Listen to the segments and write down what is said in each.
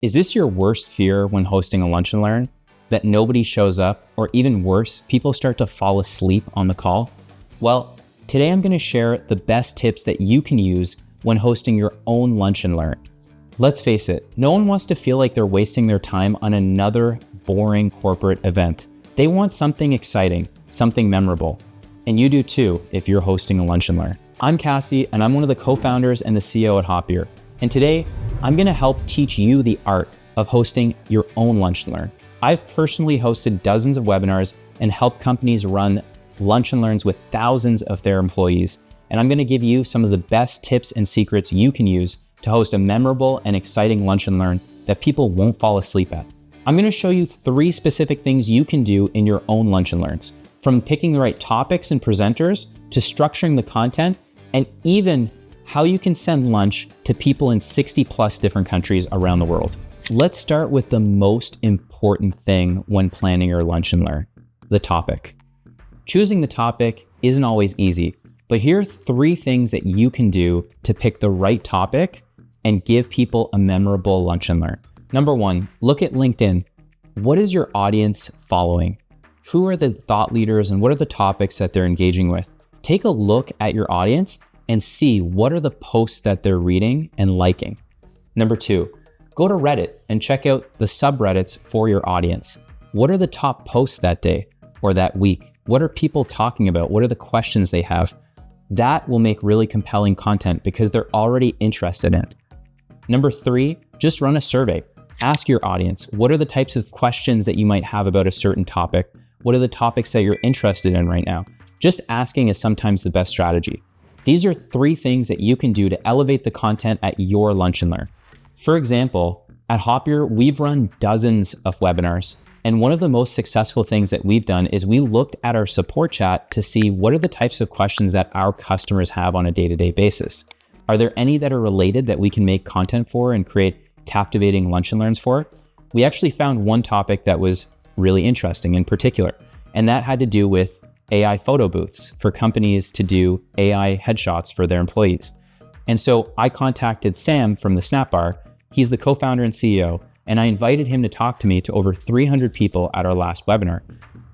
Is this your worst fear when hosting a lunch and learn? That nobody shows up, or even worse, people start to fall asleep on the call? Well, today I'm going to share the best tips that you can use when hosting your own lunch and learn. Let's face it, no one wants to feel like they're wasting their time on another boring corporate event. They want something exciting, something memorable. And you do too if you're hosting a lunch and learn. I'm Cassie, and I'm one of the co-founders and the CEO at Hoppier. And today, I'm going to help teach you the art of hosting your own lunch and learn. I've personally hosted dozens of webinars and helped companies run lunch and learns with thousands of their employees. And I'm going to give you some of the best tips and secrets you can use to host a memorable and exciting lunch and learn that people won't fall asleep at. I'm going to show you 3 specific things you can do in your own lunch and learns, from picking the right topics and presenters to structuring the content, and even how you can send lunch to people in 60 plus different countries around the world. Let's start with the most important thing when planning your lunch and learn, the topic. Choosing the topic isn't always easy, but here are 3 things that you can do to pick the right topic and give people a memorable lunch and learn. Number 1, look at LinkedIn. What is your audience following? Who are the thought leaders and what are the topics that they're engaging with? Take a look at your audience and see what are the posts that they're reading and liking. Number 2, go to Reddit and check out the subreddits for your audience. What are the top posts that day or that week? What are people talking about? What are the questions they have? That will make really compelling content because they're already interested in it. Number 3, just run a survey. Ask your audience, what are the types of questions that you might have about a certain topic? What are the topics that you're interested in right now? Just asking is sometimes the best strategy. These are 3 things that you can do to elevate the content at your lunch and learn. For example, at Hoppier, we've run dozens of webinars. And one of the most successful things that we've done is we looked at our support chat to see what are the types of questions that our customers have on a day-to-day basis. Are there any that are related that we can make content for and create captivating lunch and learns for? We actually found one topic that was really interesting in particular, and that had to do with AI photo booths for companies to do AI headshots for their employees. And so I contacted Sam from the Snap Bar. He's the co-founder and CEO, and I invited him to talk to me to over 300 people at our last webinar.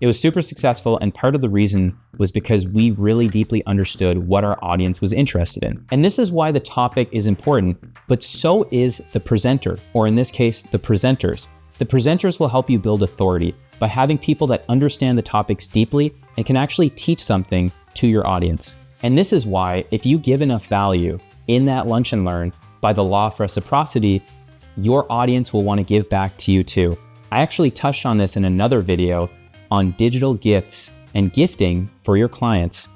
It was super successful, and part of the reason was because we really deeply understood what our audience was interested in. And this is why the topic is important, but so is the presenter, or in this case, the presenters. The presenters will help you build authority by having people that understand the topics deeply and can actually teach something to your audience. And this is why if you give enough value in that lunch and learn, by the law of reciprocity, your audience will want to give back to you too. I actually touched on this in another video on digital gifts and gifting for your clients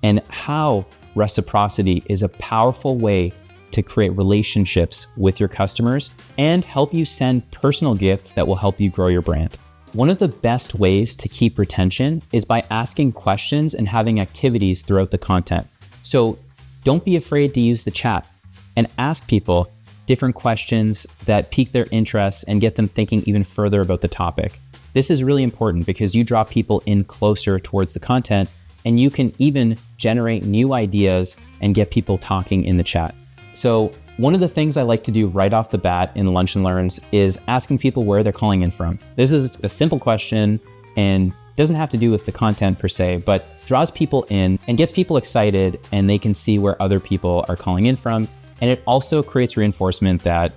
and how reciprocity is a powerful way to create relationships with your customers and help you send personal gifts that will help you grow your brand. One of the best ways to keep retention is by asking questions and having activities throughout the content. So don't be afraid to use the chat and ask people different questions that pique their interest and get them thinking even further about the topic. This is really important because you draw people in closer towards the content, and you can even generate new ideas and get people talking in the chat. So one of the things I like to do right off the bat in lunch and learns is asking people where they're calling in from. This is a simple question and doesn't have to do with the content per se, but draws people in and gets people excited, and they can see where other people are calling in from. And it also creates reinforcement that,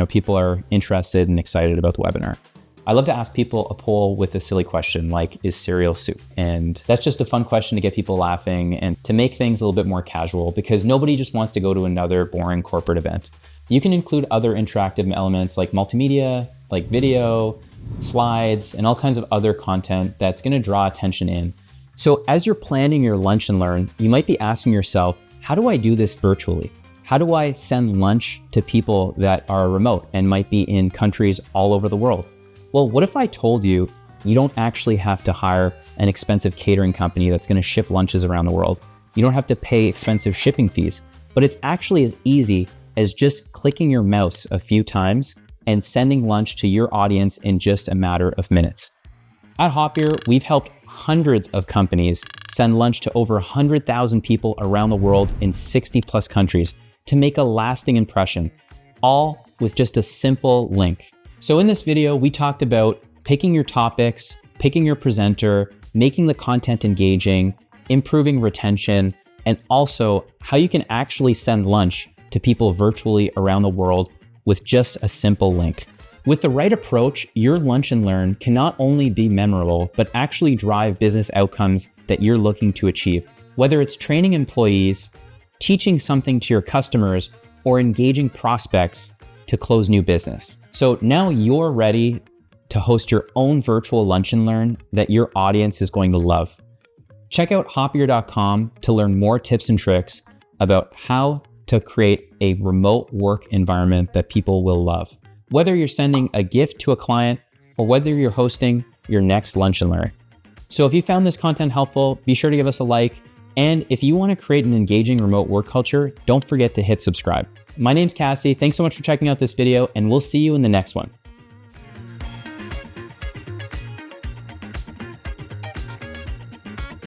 people are interested and excited about the webinar. I love to ask people a poll with a silly question like, is cereal soup? And that's just a fun question to get people laughing and to make things a little bit more casual, because nobody just wants to go to another boring corporate event. You can include other interactive elements like multimedia, like video, slides, and all kinds of other content that's going to draw attention in. So as you're planning your lunch and learn, you might be asking yourself, how do I do this virtually? How do I send lunch to people that are remote and might be in countries all over the world? Well, what if I told you you don't actually have to hire an expensive catering company that's going to ship lunches around the world? You don't have to pay expensive shipping fees, but it's actually as easy as just clicking your mouse a few times and sending lunch to your audience in just a matter of minutes. At Hoppier, we've helped hundreds of companies send lunch to over 100,000 people around the world in 60 plus countries to make a lasting impression, all with just a simple link. So in this video, we talked about picking your topics, picking your presenter, making the content engaging, improving retention, and also how you can actually send lunch to people virtually around the world with just a simple link. With the right approach, your lunch and learn can not only be memorable, but actually drive business outcomes that you're looking to achieve. Whether it's training employees, teaching something to your customers, or engaging prospects to close new business. So now you're ready to host your own virtual lunch and learn that your audience is going to love. Check out Hoppier.com to learn more tips and tricks about how to create a remote work environment that people will love. Whether you're sending a gift to a client or whether you're hosting your next lunch and learn. So if you found this content helpful, be sure to give us a like. And if you want to create an engaging remote work culture, don't forget to hit subscribe. My name's Cassie. Thanks so much for checking out this video, and we'll see you in the next one.